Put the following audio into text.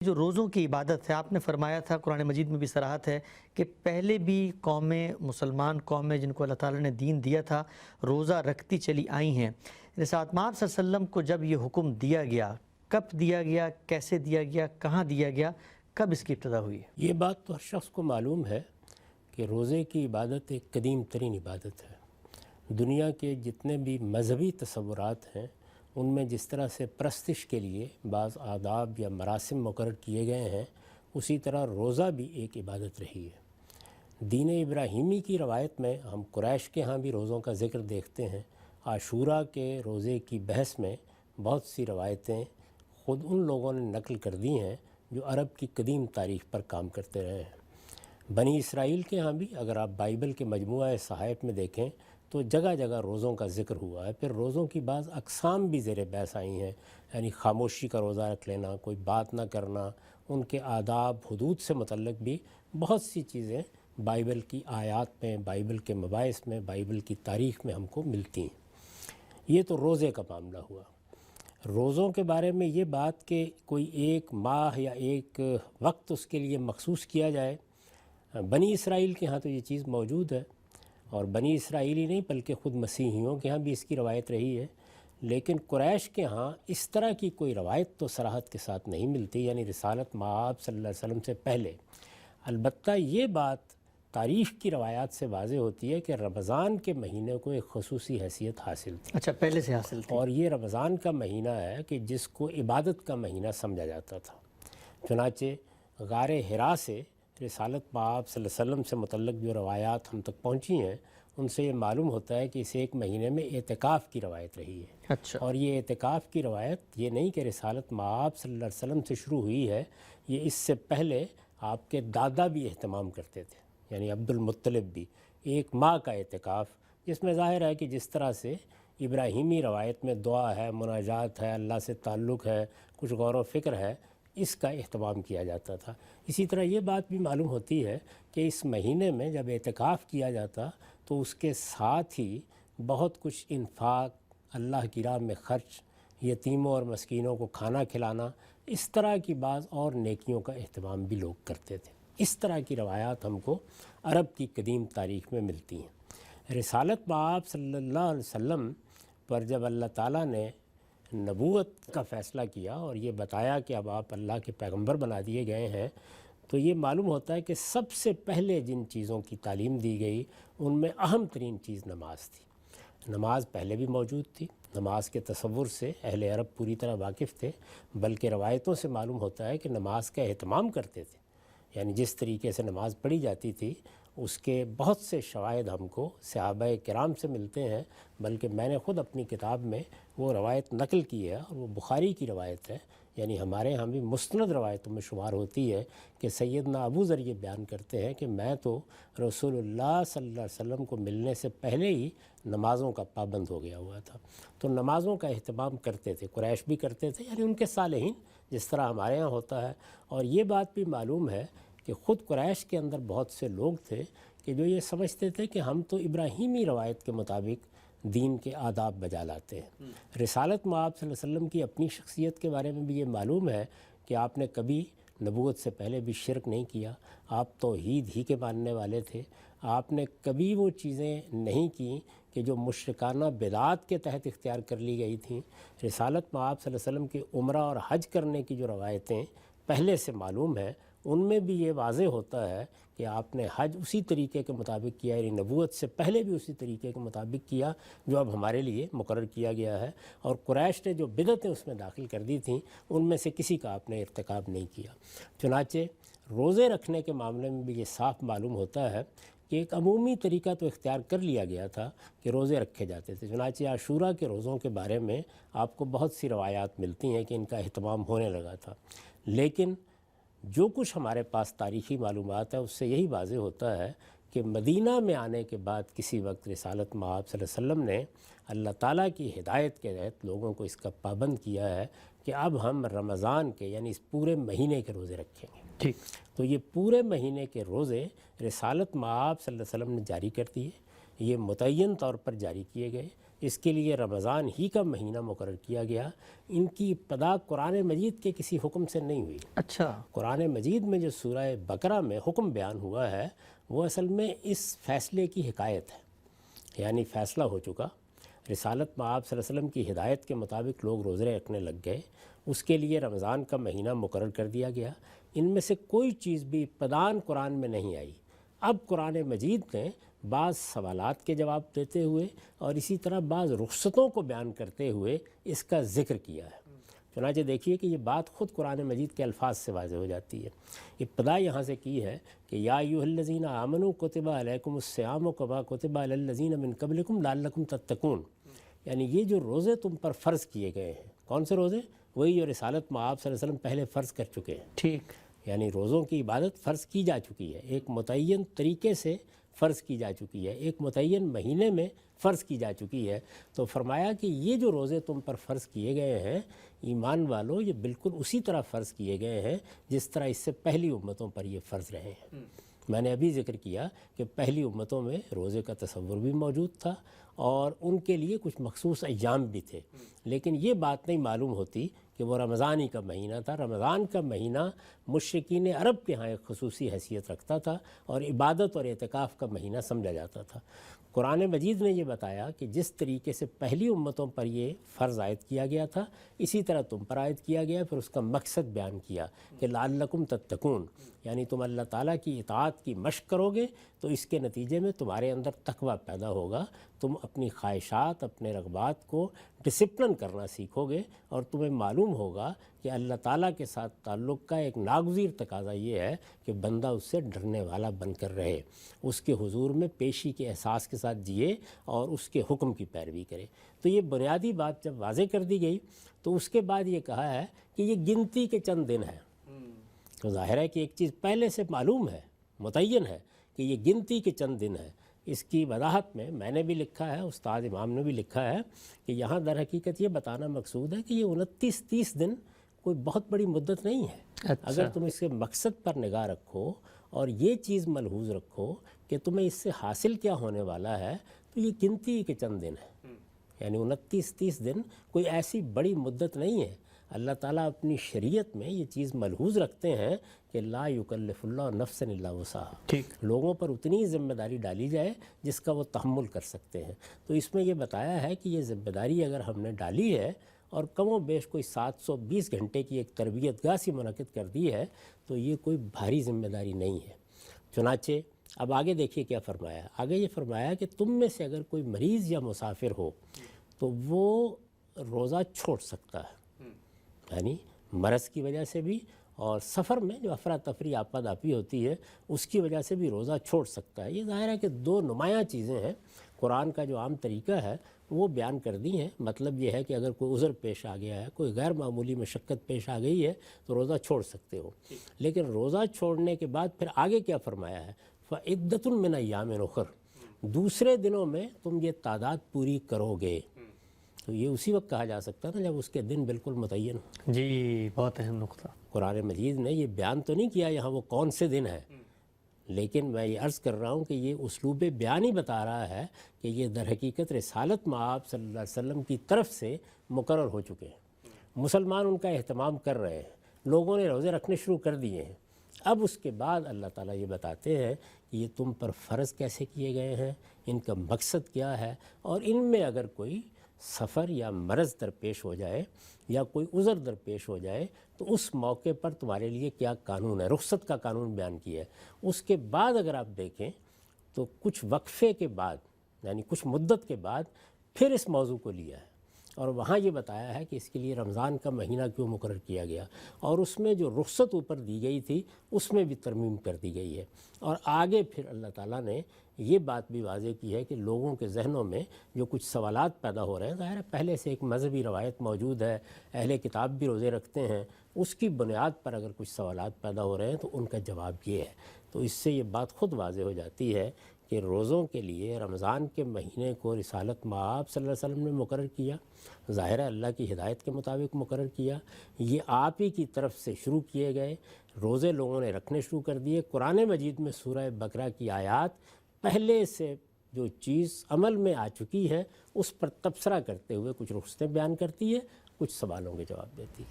جو روزوں کی عبادت ہے، آپ نے فرمایا تھا، قرآن مجید میں بھی صراحت ہے کہ پہلے بھی قومیں، مسلمان قومیں جن کو اللہ تعالیٰ نے دین دیا تھا، روزہ رکھتی چلی آئی ہیں۔ رسالت مآب صلی اللہ علیہ وسلم کو جب یہ حکم دیا گیا، کب دیا گیا، کیسے دیا گیا، کہاں دیا گیا، کب اس کی ابتدا ہوئی ہے؟ یہ بات تو ہر شخص کو معلوم ہے کہ روزے کی عبادت ایک قدیم ترین عبادت ہے۔ دنیا کے جتنے بھی مذہبی تصورات ہیں ان میں جس طرح سے پرستش کے لیے بعض آداب یا مراسم مقرر کیے گئے ہیں، اسی طرح روزہ بھی ایک عبادت رہی ہے۔ دین ابراہیمی کی روایت میں ہم قریش کے ہاں بھی روزوں کا ذکر دیکھتے ہیں۔ عاشوراء کے روزے کی بحث میں بہت سی روایتیں خود ان لوگوں نے نقل کر دی ہیں جو عرب کی قدیم تاریخ پر کام کرتے رہے ہیں۔ بنی اسرائیل کے ہاں بھی اگر آپ بائبل کے مجموعہ صحائف میں دیکھیں تو جگہ جگہ روزوں کا ذکر ہوا ہے۔ پھر روزوں کی بعض اقسام بھی زیر بحث آئی ہیں، یعنی خاموشی کا روزہ رکھ لینا، کوئی بات نہ کرنا، ان کے آداب حدود سے متعلق بھی بہت سی چیزیں بائبل کی آیات میں، بائبل کے مباحث میں، بائبل کی تاریخ میں ہم کو ملتی ہیں۔ یہ تو روزے کا معاملہ ہوا۔ روزوں کے بارے میں یہ بات کہ کوئی ایک ماہ یا ایک وقت اس کے لیے مخصوص کیا جائے، بنی اسرائیل کے ہاں تو یہ چیز موجود ہے، اور بنی اسرائیلی نہیں بلکہ خود مسیحیوں کے ہاں بھی اس کی روایت رہی ہے، لیکن قریش کے ہاں اس طرح کی کوئی روایت تو صراحت کے ساتھ نہیں ملتی، یعنی رسالت مآب صلی اللہ علیہ وسلم سے پہلے۔ البتہ یہ بات تاریخ کی روایات سے واضح ہوتی ہے کہ رمضان کے مہینے کو ایک خصوصی حیثیت حاصل تھی۔ اچھا، پہلے سے حاصل تھی۔ اور یہ رمضان کا مہینہ ہے کہ جس کو عبادت کا مہینہ سمجھا جاتا تھا۔ چنانچہ غار حرا سے رسالت مآب صلی اللہ علیہ وسلم سے متعلق جو روایات ہم تک پہنچی ہیں ان سے یہ معلوم ہوتا ہے کہ اس ایک مہینے میں اعتکاف کی روایت رہی ہے۔ اچھا، اور یہ اعتکاف کی روایت یہ نہیں کہ رسالت مآب صلی اللہ علیہ وسلم سے شروع ہوئی ہے، یہ اس سے پہلے آپ کے دادا بھی اہتمام کرتے تھے، یعنی عبد المطلب بھی ایک ماہ کا اعتکاف، جس میں ظاہر ہے کہ جس طرح سے ابراہیمی روایت میں دعا ہے، مناجات ہے، اللہ سے تعلق ہے، کچھ غور و فکر ہے، اس کا اہتمام کیا جاتا تھا۔ اسی طرح یہ بات بھی معلوم ہوتی ہے کہ اس مہینے میں جب اعتکاف کیا جاتا تو اس کے ساتھ ہی بہت کچھ انفاق، اللہ کی راہ میں خرچ، یتیموں اور مسکینوں کو کھانا کھلانا، اس طرح کی بعض اور نیکیوں کا اہتمام بھی لوگ کرتے تھے۔ اس طرح کی روایات ہم کو عرب کی قدیم تاریخ میں ملتی ہیں۔ رسالت مآب صلی اللہ علیہ وسلم پر جب اللہ تعالیٰ نے نبوت کا فیصلہ کیا اور یہ بتایا کہ اب آپ اللہ کے پیغمبر بنا دیے گئے ہیں، تو یہ معلوم ہوتا ہے کہ سب سے پہلے جن چیزوں کی تعلیم دی گئی ان میں اہم ترین چیز نماز تھی۔ نماز پہلے بھی موجود تھی، نماز کے تصور سے اہل عرب پوری طرح واقف تھے، بلکہ روایتوں سے معلوم ہوتا ہے کہ نماز کا اہتمام کرتے تھے، یعنی جس طریقے سے نماز پڑھی جاتی تھی اس کے بہت سے شواہد ہم کو صحابہ کرام سے ملتے ہیں، بلکہ میں نے خود اپنی کتاب میں وہ روایت نقل کی ہے، اور وہ بخاری کی روایت ہے، یعنی ہمارے ہاں بھی مستند روایتوں میں شمار ہوتی ہے کہ سیدنا ابو ذر یہ بیان کرتے ہیں کہ میں تو رسول اللہ صلی اللہ علیہ وسلم کو ملنے سے پہلے ہی نمازوں کا پابند ہو گیا ہوا تھا۔ تو نمازوں کا اہتمام کرتے تھے، قریش بھی کرتے تھے، یعنی ان کے صالحین جس طرح ہمارے ہاں ہوتا ہے۔ اور یہ بات بھی معلوم ہے کہ خود قریش کے اندر بہت سے لوگ تھے کہ جو یہ سمجھتے تھے کہ ہم تو ابراہیمی روایت کے مطابق دین کے آداب بجا لاتے ہیں۔ رسالت مآب صلی اللہ علیہ وسلم کی اپنی شخصیت کے بارے میں بھی یہ معلوم ہے کہ آپ نے کبھی نبوت سے پہلے بھی شرک نہیں کیا، آپ توحید ہی کے ماننے والے تھے، آپ نے کبھی وہ چیزیں نہیں کیں کہ جو مشرکانہ بدعات کے تحت اختیار کر لی گئی تھیں۔ رسالت مآب صلی اللہ علیہ وسلم کے عمرہ اور حج کرنے کی جو روایتیں پہلے سے معلوم ہیں ان میں بھی یہ واضح ہوتا ہے کہ آپ نے حج اسی طریقے کے مطابق کیا، یعنی نبوت سے پہلے بھی اسی طریقے کے مطابق کیا جو اب ہمارے لیے مقرر کیا گیا ہے، اور قریش نے جو بدعتیں اس میں داخل کر دی تھیں ان میں سے کسی کا آپ نے ارتکاب نہیں کیا۔ چنانچہ روزے رکھنے کے معاملے میں بھی یہ صاف معلوم ہوتا ہے کہ ایک عمومی طریقہ تو اختیار کر لیا گیا تھا کہ روزے رکھے جاتے تھے۔ چنانچہ عاشوراء کے روزوں کے بارے میں آپ کو بہت سی روایات ملتی ہیں کہ ان کا اہتمام ہونے لگا تھا، لیکن جو کچھ ہمارے پاس تاریخی معلومات ہے اس سے یہی واضح ہوتا ہے کہ مدینہ میں آنے کے بعد کسی وقت رسالت مآب صلی اللہ علیہ وسلم نے اللہ تعالیٰ کی ہدایت کے تحت لوگوں کو اس کا پابند کیا ہے کہ اب ہم رمضان کے یعنی اس پورے مہینے کے روزے رکھیں گے۔ ٹھیک، تو یہ پورے مہینے کے روزے رسالت مآب صلی اللہ علیہ وسلم نے جاری کر دیے، یہ متعین طور پر جاری کیے گئے۔ اس کے لیے رمضان ہی کا مہینہ مقرر کیا گیا۔ ان کی ابتدا قرآن مجید کے کسی حکم سے نہیں ہوئی۔ اچھا، قرآن مجید میں جو سورہ بقرہ میں حکم بیان ہوا ہے وہ اصل میں اس فیصلے کی حکایت ہے، یعنی فیصلہ ہو چکا، رسالت مآب صلی اللہ علیہ وسلم کی ہدایت کے مطابق لوگ روزے رکھنے لگ گئے، اس کے لیے رمضان کا مہینہ مقرر کر دیا گیا۔ ان میں سے کوئی چیز بھی ابتداً قرآن میں نہیں آئی۔ اب قرآن مجید نے بعض سوالات کے جواب دیتے ہوئے اور اسی طرح بعض رخصتوں کو بیان کرتے ہوئے اس کا ذکر کیا ہے۔ چنانچہ دیکھیے کہ یہ بات خود قرآن مجید کے الفاظ سے واضح ہو جاتی ہے۔ ابتدا یہاں سے کی ہے کہ یا ایھا الذین آمنوا کتب علیکم الصیام کما کتب علی الذین من قبلکم لعلکم تتقون، یعنی یہ جو روزے تم پر فرض کیے گئے ہیں، کون سے روزے؟ وہی جو رسالت مآب صلی اللہ علیہ وسلم پہلے فرض کر چکے ہیں۔ ٹھیک، یعنی روزوں کی عبادت فرض کی جا چکی ہے، ایک متعین طریقے سے فرض کی جا چکی ہے، ایک متعین مہینے میں فرض کی جا چکی ہے۔ تو فرمایا کہ یہ جو روزے تم پر فرض کیے گئے ہیں ایمان والو، یہ بالکل اسی طرح فرض کیے گئے ہیں جس طرح اس سے پہلی امتوں پر یہ فرض رہے ہیں۔ میں نے ابھی ذکر کیا کہ پہلی امتوں میں روزے کا تصور بھی موجود تھا اور ان کے لیے کچھ مخصوص ایام بھی تھے، لیکن یہ بات نہیں معلوم ہوتی کہ وہ رمضان ہی کا مہینہ تھا۔ رمضان کا مہینہ مشرکین عرب کے ہاں ایک خصوصی حیثیت رکھتا تھا اور عبادت اور اعتکاف کا مہینہ سمجھا جاتا تھا۔ قرآن مجید نے یہ بتایا کہ جس طریقے سے پہلی امتوں پر یہ فرض عائد کیا گیا تھا اسی طرح تم پر عائد کیا گیا، پھر اس کا مقصد بیان کیا کہ لعلکم تتقون، یعنی تم اللہ تعالیٰ کی اطاعت کی مشق کرو گے تو اس کے نتیجے میں تمہارے اندر تقویٰ پیدا ہوگا، تم اپنی خواہشات، اپنے رغبات کو ڈسپلن کرنا سیکھو گے اور تمہیں معلوم ہوگا کہ اللہ تعالیٰ کے ساتھ تعلق کا ایک ناگزیر تقاضا یہ ہے کہ بندہ اس سے ڈرنے والا بن کر رہے، اس کے حضور میں پیشی کے احساس کے ساتھ جیے اور اس کے حکم کی پیروی کرے۔ تو یہ بنیادی بات جب واضح کر دی گئی تو اس کے بعد یہ کہا ہے کہ یہ گنتی کے چند دن ہیں۔ تو ظاہر ہے کہ ایک چیز پہلے سے معلوم ہے، متعین ہے کہ یہ گنتی کے چند دن ہیں۔ اس کی وضاحت میں نے بھی لکھا ہے، استاد امام نے بھی لکھا ہے کہ یہاں در حقیقت یہ بتانا مقصود ہے کہ یہ 29-30 دن کوئی بہت بڑی مدت نہیں ہے۔ اگر تم اس کے مقصد پر نگاہ رکھو اور یہ چیز ملحوظ رکھو کہ تمہیں اس سے حاصل کیا ہونے والا ہے تو یہ گنتی کے چند دن ہیں، یعنی 29-30 دن کوئی ایسی بڑی مدت نہیں ہے۔ اللہ تعالیٰ اپنی شریعت میں یہ چیز ملحوظ رکھتے ہیں کہ لا یکلف اللہ نفسا الا وسعہا، لوگوں پر اتنی ذمہ داری ڈالی جائے جس کا وہ تحمل کر سکتے ہیں۔ تو اس میں یہ بتایا ہے کہ یہ ذمہ داری اگر ہم نے ڈالی ہے اور کم و بیش کوئی 720 گھنٹے کی ایک تربیت گاہ سی منعقد کر دی ہے تو یہ کوئی بھاری ذمہ داری نہیں ہے۔ چنانچہ اب آگے دیکھیے کیا فرمایا۔ آگے یہ فرمایا کہ تم میں سے اگر کوئی مریض یا مسافر ہو تو وہ روزہ چھوڑ سکتا ہے، یعنی مرض کی وجہ سے بھی اور سفر میں جو افراتفری آپاداپی ہوتی ہے اس کی وجہ سے بھی روزہ چھوڑ سکتا ہے۔ یہ ظاہر ہے کہ دو نمایاں چیزیں ہیں۔ قرآن کا جو عام طریقہ ہے وہ بیان کر دی ہیں۔ مطلب یہ ہے کہ اگر کوئی عذر پیش آ گیا ہے، کوئی غیر معمولی مشقت پیش آ گئی ہے تو روزہ چھوڑ سکتے ہو، لیکن روزہ چھوڑنے کے بعد پھر آگے کیا فرمایا ہے؟ فعدۃ من ایام اخر، دوسرے دنوں میں تم یہ تعداد پوری کرو گے۔ تو یہ اسی وقت کہا جا سکتا تھا جب اس کے دن بالکل متعین ہو۔ جی، بہت اہم نقطہ۔ قرآن مجید نے یہ بیان تو نہیں کیا یہاں وہ کون سے دن ہیں، لیکن میں یہ عرض کر رہا ہوں کہ یہ اسلوب بیان ہی بتا رہا ہے کہ یہ در حقیقت رسالت مآب صلی اللہ علیہ وسلم کی طرف سے مقرر ہو چکے ہیں۔ مسلمان ان کا اہتمام کر رہے ہیں، لوگوں نے روزے رکھنے شروع کر دیے ہیں۔ اب اس کے بعد اللہ تعالیٰ یہ بتاتے ہیں کہ یہ تم پر فرض کیسے کیے گئے ہیں، ان کا مقصد کیا ہے، اور ان میں اگر کوئی سفر یا مرض درپیش ہو جائے یا کوئی عذر درپیش ہو جائے تو اس موقع پر تمہارے لیے کیا قانون ہے۔ رخصت کا قانون بیان کیا ہے۔ اس کے بعد اگر آپ دیکھیں تو کچھ وقفے کے بعد، یعنی کچھ مدت کے بعد پھر اس موضوع کو لیا ہے اور وہاں یہ بتایا ہے کہ اس کے لیے رمضان کا مہینہ کیوں مقرر کیا گیا، اور اس میں جو رخصت اوپر دی گئی تھی اس میں بھی ترمیم کر دی گئی ہے۔ اور آگے پھر اللہ تعالیٰ نے یہ بات بھی واضح کی ہے کہ لوگوں کے ذہنوں میں جو کچھ سوالات پیدا ہو رہے ہیں، ظاہر ہے پہلے سے ایک مذہبی روایت موجود ہے، اہل کتاب بھی روزے رکھتے ہیں، اس کی بنیاد پر اگر کچھ سوالات پیدا ہو رہے ہیں تو ان کا جواب یہ ہے۔ تو اس سے یہ بات خود واضح ہو جاتی ہے کہ روزوں کے لیے رمضان کے مہینے کو رسالت مآب صلی اللہ علیہ وسلم نے مقرر کیا، ظاہر ہے اللہ کی ہدایت کے مطابق مقرر کیا، یہ آپ ہی کی طرف سے شروع کیے گئے روزے لوگوں نے رکھنے شروع کر دیے۔ قرآن مجید میں سورہ بقرہ کی آیات پہلے سے جو چیز عمل میں آ چکی ہے اس پر تبصرہ کرتے ہوئے کچھ رخصتیں بیان کرتی ہے، کچھ سوالوں کے جواب دیتی ہے۔